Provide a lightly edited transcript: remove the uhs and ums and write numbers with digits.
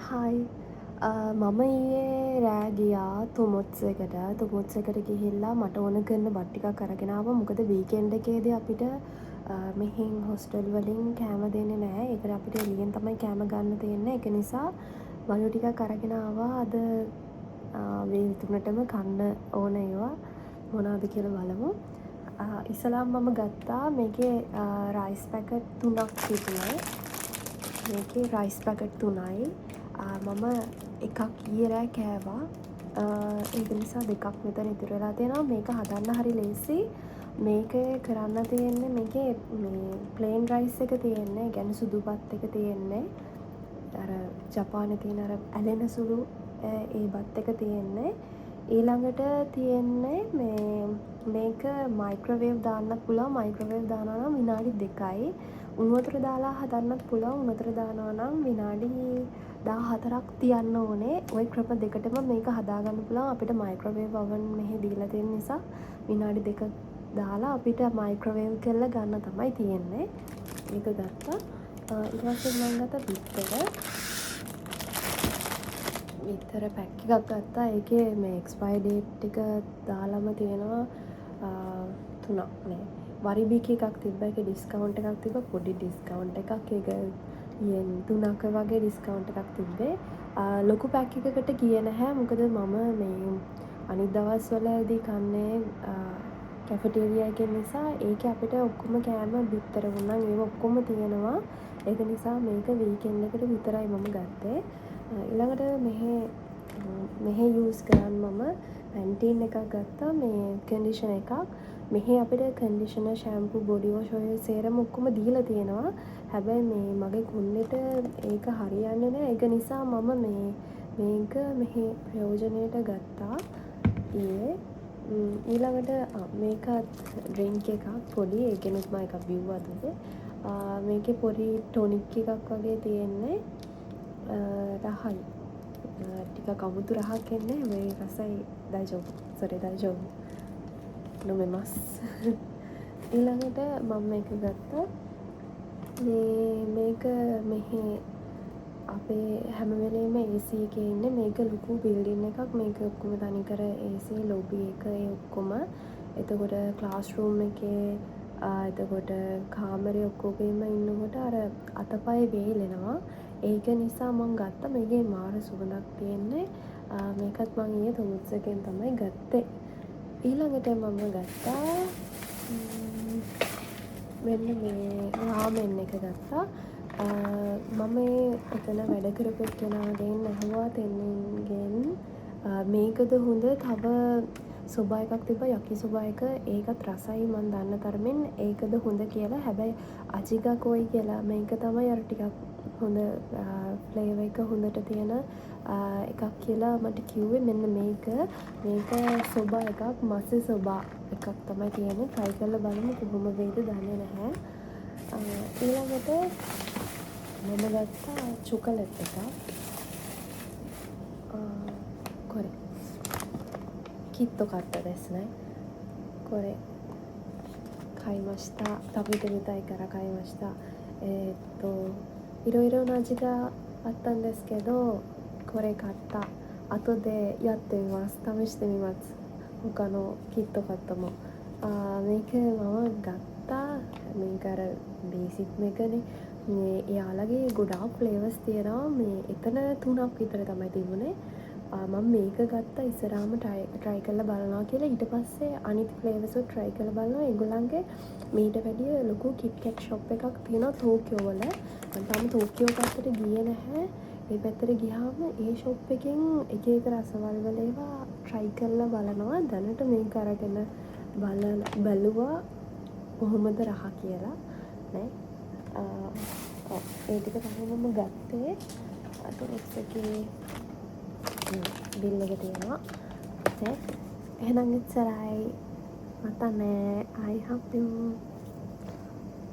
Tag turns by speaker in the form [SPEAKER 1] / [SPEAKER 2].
[SPEAKER 1] Hi මම ඊයේ රෑ ගියා තුමුත්සෙකට ගිහිල්ලා මට ඕන කරන බත් ටිකක් අරගෙන ආවා. මොකද වීකෙන්ඩ් එකේදී අපිට මෙහෙන් හොස්ටල් වලින් කෑම දෙන්නේ නැහැ. ඒකට අපිට එළියෙන් තමයි කෑම ගන්න තියෙන්නේ. ඒක නිසා මලු ටිකක් අරගෙන ආවා. අද වේල් තුනටම කන්න ඕන ඒවා මොනවද කියලා බලමු. ඉස්සෙල්ලාම මම ගත්තා මේකේ රයිස් පැකට් 3ක් තිබුණා. මේකේ රයිස් පැකට් 3යි. මම එකක් ඊයේ රෑ කෑවා. ඒක නිසා දෙකක් මෙතන ඉතුරු වෙලා තියෙනවා. මේක හදන්න හරි ලේසි. මේකේ කරන්න තියෙන්නේ මේකේ මේ ප්ලේන් රයිස් එක තියෙන්නේ. ඒ කියන්නේ සුදු බත් එක තියෙන්නේ. අර ජපානයේ තියෙන අර ඇලෙන සුළු ඒ බත් එක තියෙන්නේ. ඊළඟට තියෙන්නේ මේක මයික්‍රෝවේව් දාන්නත් පුළුවන්. මයික්‍රෝවේව් දානවා නම් විනාඩි 2යි. උණු වතුර දාලා හදන්නත් පුළුවන්. උණු වතුර දානවා නම් විනාඩි 14ක් තියන්න ඕනේ. ওই ක්‍රම දෙකටම මේක හදාගන්න පුළුවන්. අපිට මයික්‍රෝවේව් oven මෙහෙ දීලා තියෙන නිසා විනාඩි 2 දාලා අපිට මයික්‍රෝවේව් කරලා ගන්න තමයි තියෙන්නේ. මේක ගත්තා. ඊට පස්සේ මම ගත්තා විතර පැක් එකක් ගත්තා. ඒකේ මේ එක්ස්පයර් ඩේට් එක දාලාම තියෙනවා 3ක් නේ. වරිබිකි එකක් තිබ්බා. ඒකේ ඩිස්කවුන්ට් එකක් තිබ්බා. පොඩි ඩිස්කවුන්ට් එකක්. ඒක යෙන් 3ක වගේ ඩිස්කවුන්ට් එකක් තිබ්බේ. ලොකු පැක් එකකට ගියේ නැහැ. මොකද මම මේ අනිත් දවස්වලදී කන්නේ කැෆටේරියා එකේ නිසා ඒකේ අපිට ඔක්කොම කෑම බිත්තර වුණා. ඒව ඔක්කොම තියෙනවා. ඒක නිසා මේක වීකෙන්ඩ් එකට විතරයි මම ගත්තේ. ඊළඟට මෙහෙ යූස් කරන් මම පැන්ටීන් එකක් ගත්තා. මේ කන්ඩිෂනර් එකක්. මෙහි අපිට කන්ඩිෂනර් ෂැම්පූ බොඩි වොෂ් ඔය සේරම ඔක්කොම දීලා තියෙනවා. හැබැයි මේ මගේ කුණ්ඩෙට ඒක හරියන්නේ නැහැ. ඒක නිසා මම මේක මෙහි ප්‍රයෝජනයට ගත්තා ඊයේ. ඊළඟට මේකත් ඩ්‍රින්ක් එකක් පොඩි. ඒකෙනුත් මම එකක් බිව්වා දුන්නේ. මේකේ පොඩි ටොනික් එකක් වගේ තියෙන්නේ. රහයි. ටිකක් අමුතු රහක් එන්නේ. මේ රසයි දායිජෝබු. නොමෙමස්. ඊළඟට මම මේක ගත්තා. මේක මෙහි අපේ හැම වෙලේම AC එකේ ඉන්නේ. මේක ලොකු බිල්ඩින් එකක්. මේක ඔක්කොම තනිකර AC ලොබි එක ඒ ඔක්කොම. එතකොට ක්ලාස් රූම් එකේ එතකොට කාමරේ ඔක්කොගෙම ඉන්නකොට අර අතපය වේලෙනවා. ඒක නිසා මම ගත්තා. මේකේ මාර සුවඳක් තියෙන්නේ. මේකත් මම ඊයේ තුමුත්සෙකින් තමයි ගත්තේ. ඊළඟට මම ගත්තා මෙන්න මේ රාමෙන් එක ගත්තා. මම එතන වැඩ කරපු එක්කෙනාගෙන් ඇහුවා තෙන්නගෙන් මේකද හොඳ තව සොබා එකක් තිබ්බා යකි සොබා එක. ඒකත් රසයි මම දන්න තරමින් ඒකද හොඳ කියලා. හැබැයි අජිගකෝයි කියලා මේක තමයි අර ටිකක් හොඳ ෆ්ලේවර් එක හොඳට තියෙන එකක් කියලා මට කිව්වේ. මෙන්න මේක සොබා එකක් මසෙ සොබා එකක් තමයි තියෙන්නේ. try කරලා බලමු කොහොම වේද දන්නේ නැහැ. ඊළඟට මම ගත්තා චොකලට් එකක්. කොරේ キット買ったですね。これ買いました。食べてみたいから買いました。いろいろな味があったんですけど、これ買った。後でやってみます。試してみます。他のキットカットも。මේක මම ගත්තා. මේක අර බේසික් මේකනේ. මේ එයාලගේ ගොඩාක් ෆ්ලේවර්ස් තියෙනවා. මේ එතන 3ක් විතර තමයි තිබුණේ. මම මේක ගත්තා ඉස්සරහම try කරලා බලනවා කියලා. ඊට පස්සේ අනිත් ෆ්ලේවර්ස් උත් try කරලා බලනවා. ඒගොල්ලන්ගේ මීට වැඩිය ලොකු KitKat shop එකක් තියෙනවා ටෝකියෝ වල. මම තාම ටෝකියෝ පැත්තට ගියේ නැහැ. ඒ පැත්තට ගියාම ඒ shop එකෙන් එක එක රසවල් වල ඒවා try කරලා බලනවා. දැනට මේක අරගෙන බලුවා කොහොමද රහ කියලා නේ. ඒ ටික තමයි මම ගත්තේ. අද එකේ බිල් එක තියෙනවා. එහෙනම් ඉස්සරහයි මතනේ I help you